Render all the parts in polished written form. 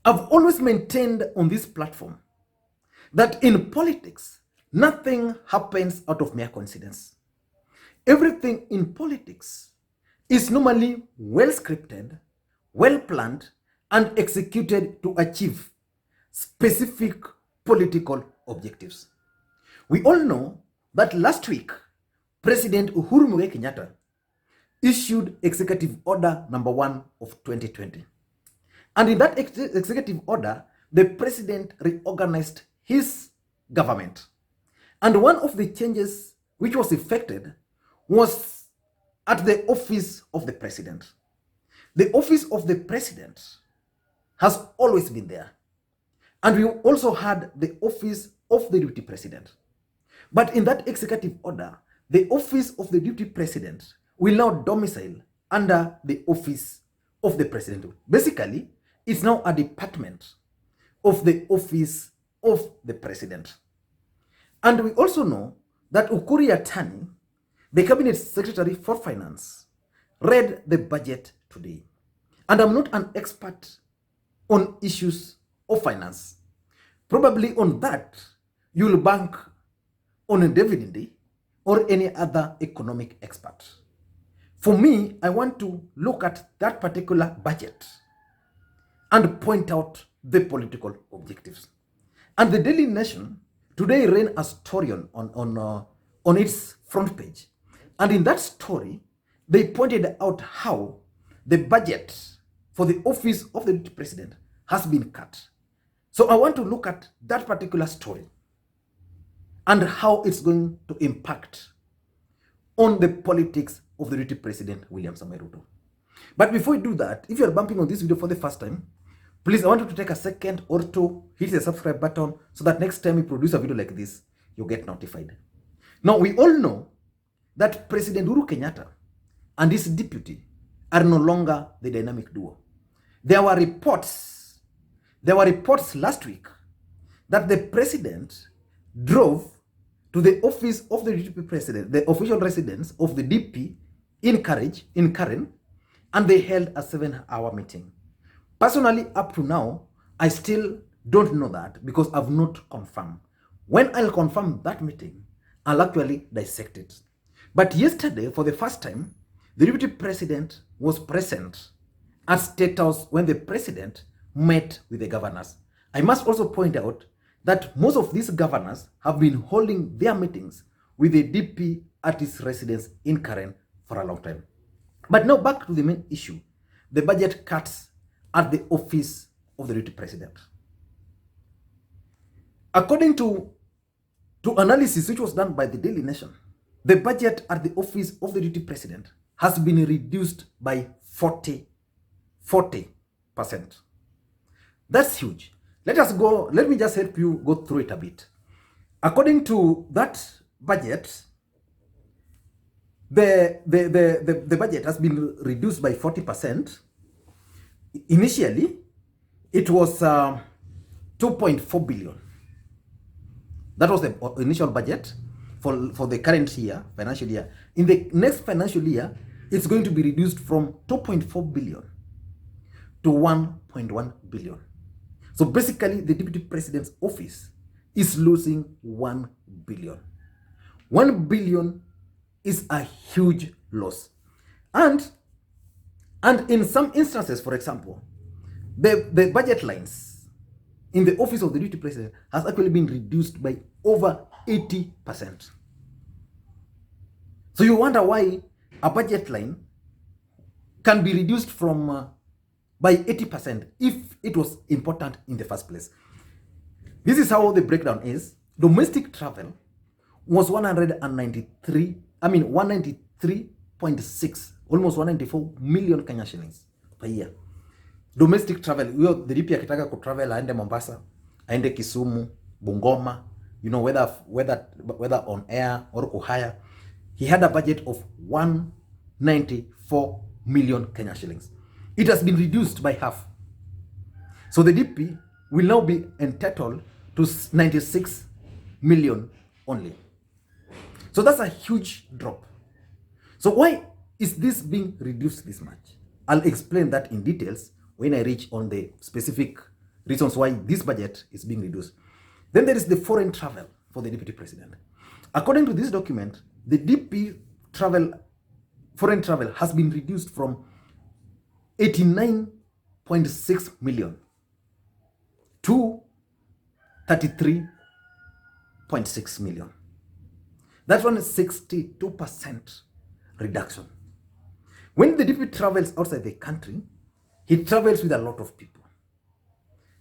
I've always maintained on this platform that in politics, nothing happens out of mere coincidence. Everything in politics is normally well scripted, well planned, and executed to achieve specific political objectives. We all know that last week, President Uhuru Kenyatta issued Executive Order number 1 of 2020. And in that executive order, the president reorganized his government. And one of the changes which was effected was at the office of the president. The office of the president has always been there. And we also had the office of the deputy president. But in that executive order, the office of the deputy president will now domicile under the office of the president. Basically, it's now a department of the office of the president. And we also know that Kenyattta, the cabinet secretary for finance, read the budget today. And I'm not an expert on issues of finance. Probably on that, you'll bank on a dividend or any other economic expert. For me, I want to look at that particular budget and point out the political objectives. And the Daily Nation today ran a story on its front page. And in that story, they pointed out how the budget for the office of the president has been cut. So I want to look at that particular story and how it's going to impact on the politics of the deputy president, William Ruto. But before we do that, if you're bumping on this video for the first time, please, I want you to take a second or two, hit the subscribe button so that next time we produce a video like this, you'll get notified. Now, we all know that President Uhuru Kenyatta and his deputy are no longer the dynamic duo. There were reports last week that the president drove to the office of the deputy president, the official residence of the DP in Karen, and they held a 7-hour meeting. Personally, up to now, I still don't know that because I've not confirmed. When I'll confirm that meeting, I'll actually dissect it. But yesterday, for the first time, the deputy president was present at State House when the president met with the governors. I must also point out that most of these governors have been holding their meetings with the DP at his residence in Karen for a long time. But now back to the main issue, the budget cuts at the office of the deputy president. According to analysis which was done by the Daily Nation, the budget at the office of the deputy president has been reduced by 40%. That's huge. Let me just help you go through it a bit. According to that budget, the budget has been reduced by 40%. Initially, it was 2.4 billion. That was the initial budget for the current year, financial year. In the next financial year, it's going to be reduced from 2.4 billion to 1.1 billion. So basically, the deputy president's office is losing 1 billion. 1 billion is a huge loss. And in some instances, for example, the budget lines in the office of the deputy president has actually been reduced by over 80%. So you wonder why a budget line can be reduced from by 80% if it was important in the first place. This is how the breakdown is. Domestic travel was 193.6, almost 194 million Kenya shillings per year. Domestic travel, the DP akitaka ku travel aende Mombasa, aende Kisumu, Bungoma, whether on air or kuhaya, he had a budget of 194 million Kenya shillings. It has been reduced by half. So the DP will now be entitled to 96 million only. So that's a huge drop. So why is this being reduced this much? I'll explain that in details when I reach on the specific reasons why this budget is being reduced. Then there is the foreign travel for the deputy president. According to this document, the foreign travel has been reduced from 89.6 million to 33.6 million. That one is 62% reduction. When the deputy travels outside the country, he travels with a lot of people.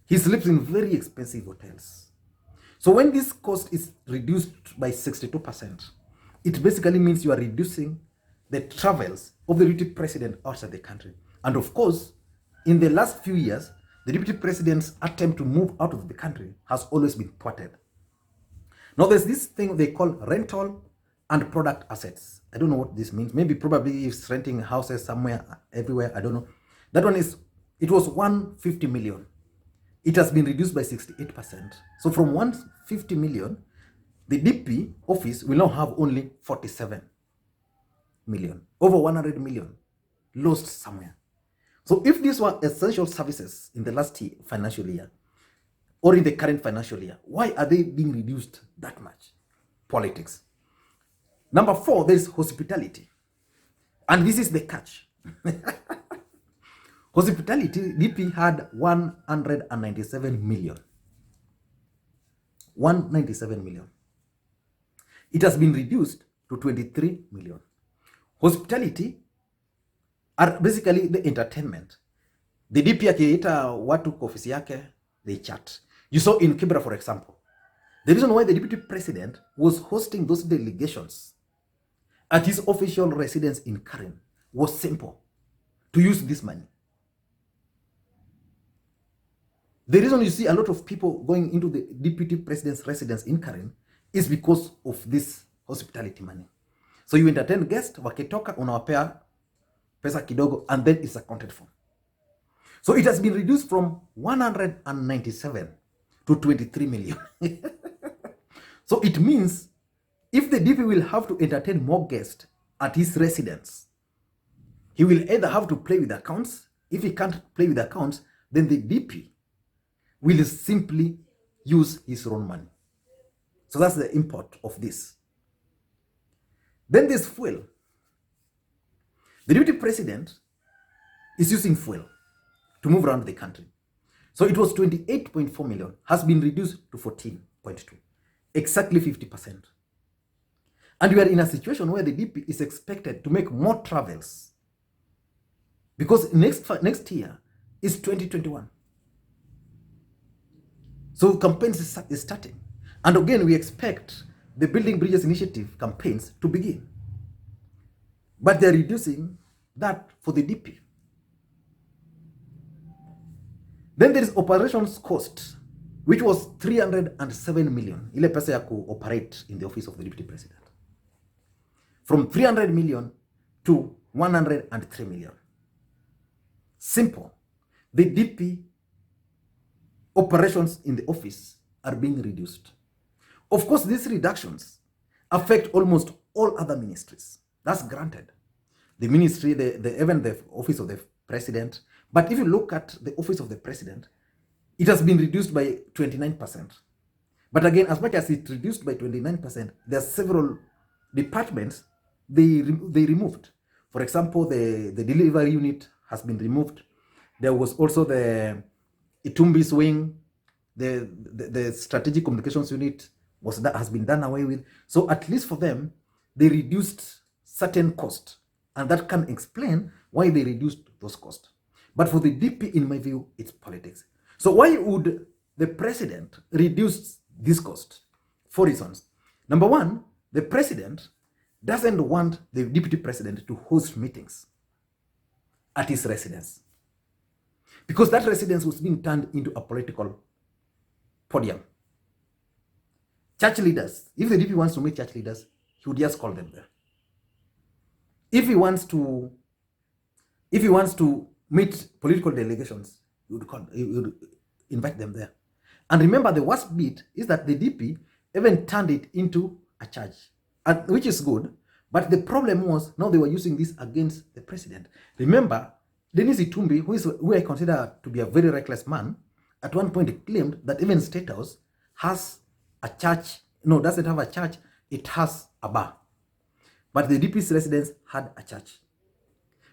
He sleeps in very expensive hotels. So when this cost is reduced by 62%, it basically means you are reducing the travels of the deputy president outside the country. And of course, in the last few years, the deputy president's attempt to move out of the country has always been thwarted. Now there's this thing they call rental and product assets. I don't know what this means. Maybe probably it's renting houses somewhere, everywhere, I don't know. That one is, it was 150 million. It has been reduced by 68%. So from 150 million, the DP office will now have only 47 million. Over 100 million lost somewhere. So if these were essential services in the last financial year, or in the current financial year, why are they being reduced that much? Politics. Number 4, there is hospitality. And this is the catch. Hospitality, DP had 197 million. 197 million. It has been reduced to 23 million. Hospitality are basically the entertainment. The DP akiita watu kwa ofisi yake, they chat. You saw in Kibra, for example, the reason why the deputy president was hosting those delegations at his official residence in Karen was simple: to use this money. The reason you see a lot of people going into the deputy president's residence in Karen is because of this hospitality money. So you entertain guests, wakitoka unawapea pesa kidogo, and then it's accounted for. So it has been reduced from 197 to 23 million. So it means if the DP will have to entertain more guests at his residence, he will either have to play with accounts. If he can't play with accounts, then the DP will simply use his own money. So that's the import of this. Then there's fuel. The deputy president is using fuel to move around the country. So it was 28.4 million, has been reduced to 14.2, exactly 50%. And we are in a situation where the DP is expected to make more travels, because next year is 2021. So campaigns is starting. And again, we expect the Building Bridges Initiative campaigns to begin. But they're reducing that for the DP. Then there is operations cost, which was 307 million. Ile pesa ya operate in the office of the deputy president. From 300 million to 103 million. Simple. The DP operations in the office are being reduced. Of course, these reductions affect almost all other ministries. That's granted. The ministry, even the office of the president. But if you look at the office of the president, it has been reduced by 29%. But again, as much as it reduced by 29%, there are several departments they removed. For example, the delivery unit has been removed. There was also the Itumbi's wing, the strategic communications unit has been done away with. So at least for them, they reduced certain costs, and that can explain why they reduced those costs. But for the DP, in my view, it's politics. So why would the president reduce this cost? 4 reasons. Number 1, the president doesn't want the deputy president to host meetings at his residence, because that residence was being turned into a political podium. Church leaders, if the DP wants to meet church leaders, he would just call them there. If he wants to meet political delegations, he would invite them there. And remember, the worst bit is that the DP even turned it into a church, which is good. But the problem was, now they were using this against the president. Remember, Dennis Itumbi, who I consider to be a very reckless man, at one point claimed that even State House has a church. No, doesn't have a church. It has a bar. But the DP's residents had a church.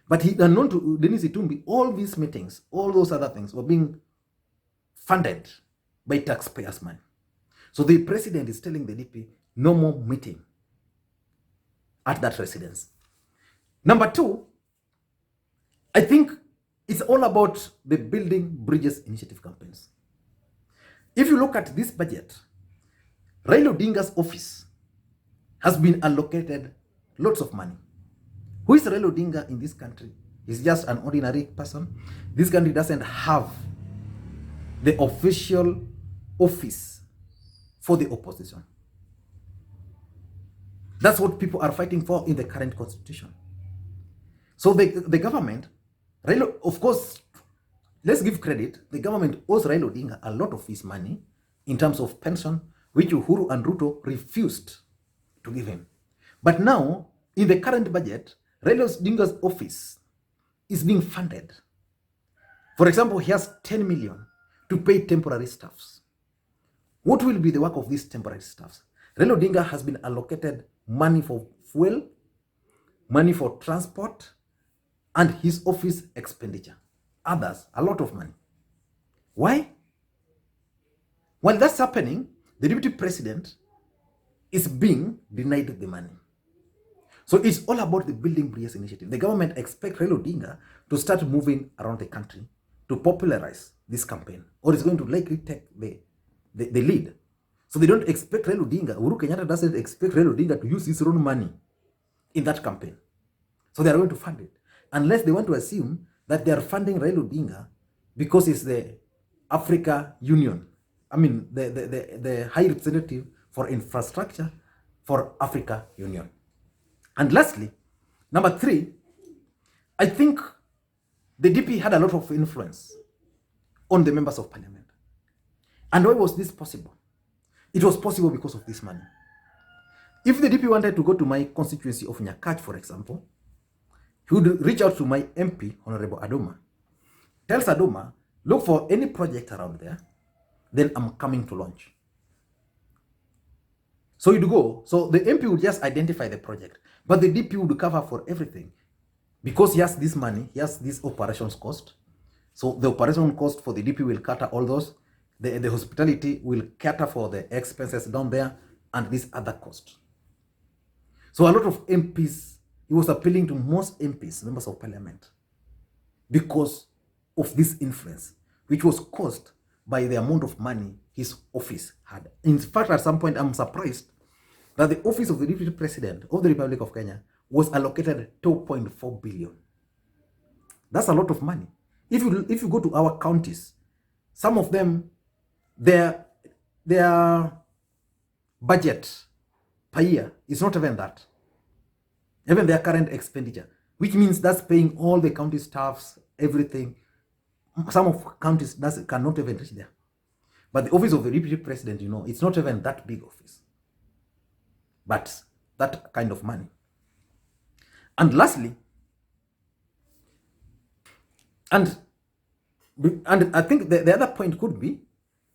But he, unknown to Dennis Itumbi, all these meetings, all those other things were being funded by taxpayers' money. So the president is telling the DP, no more meeting at that residence. Number two, I think it's all about the Building Bridges Initiative campaigns. If you look at this budget, Raila Odinga's office has been allocated lots of money. Who is Raila Odinga in this country? He's just an ordinary person. This country doesn't have the official office for the opposition. That's what people are fighting for in the current constitution. So the government, Raila, of course, let's give credit, the government owes Raila Odinga a lot of his money in terms of pension, which Uhuru and Ruto refused to give him. But now, in the current budget, Raila Odinga's office is being funded. For example, he has 10 million to pay temporary staffs. What will be the work of these temporary staffs? Raila Odinga has been allocated money for fuel, money for transport, and his office expenditure. Others, a lot of money. Why? While that's happening, the deputy president is being denied the money. So it's all about the Building Bridges initiative. The government expects Raila Odinga to start moving around the country to popularize this campaign, or it's going to likely take the lead. So they don't expect Raila Odinga, Uhuru Kenyatta doesn't expect Raila Odinga to use his own money in that campaign. So they are going to fund it. Unless they want to assume that they are funding Raila Odinga because it's the Africa Union. I mean, the High Representative for Infrastructure for Africa Union. And lastly, number three, I think the DP had a lot of influence on the members of parliament. And why was this possible? It was possible because of this money. If the DP wanted to go to my constituency of Nyakach, for example, he would reach out to my MP, Honorable Adoma, tells Adoma, look for any project around there, then I'm coming to launch. So you'd go, so the MP would just identify the project, but the DP would cover for everything. Because he has this money, he has this operations cost. So the operation cost for the DP will cater all those. The hospitality will cater for the expenses down there and this other cost. So a lot of MPs, he was appealing to most MPs, members of parliament, because of this influence, which was caused by the amount of money his office had. In fact, at some point, I'm surprised that the office of the Deputy President of the Republic of Kenya was allocated 2.4 billion. That's a lot of money. If you go to our counties, some of them, their budget per year is not even that. Even their current expenditure, which means that's paying all the county staffs, everything. Some of counties cannot even reach there. But the office of the Deputy President, you know, it's not even that big office. But that kind of money. And lastly, and I think the other point could be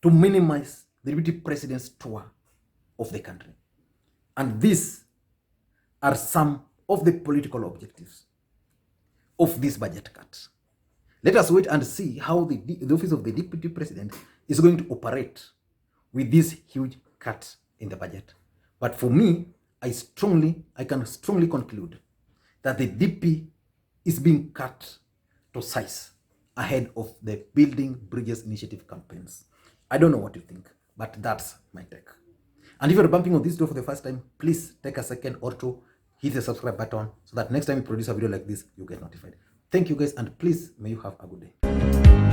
to minimize the Deputy President's tour of the country. And these are some of the political objectives of this budget cut. Let us wait and see how the office of the Deputy President is going to operate with this huge cut in the budget. But for me, I can strongly conclude that the DP is being cut to size ahead of the Building Bridges Initiative campaigns. I don't know what you think, but that's my take. And if you're bumping on this door for the first time, please take a second or two, hit the subscribe button so that next time we produce a video like this, you get notified. Thank you guys, and please, may you have a good day.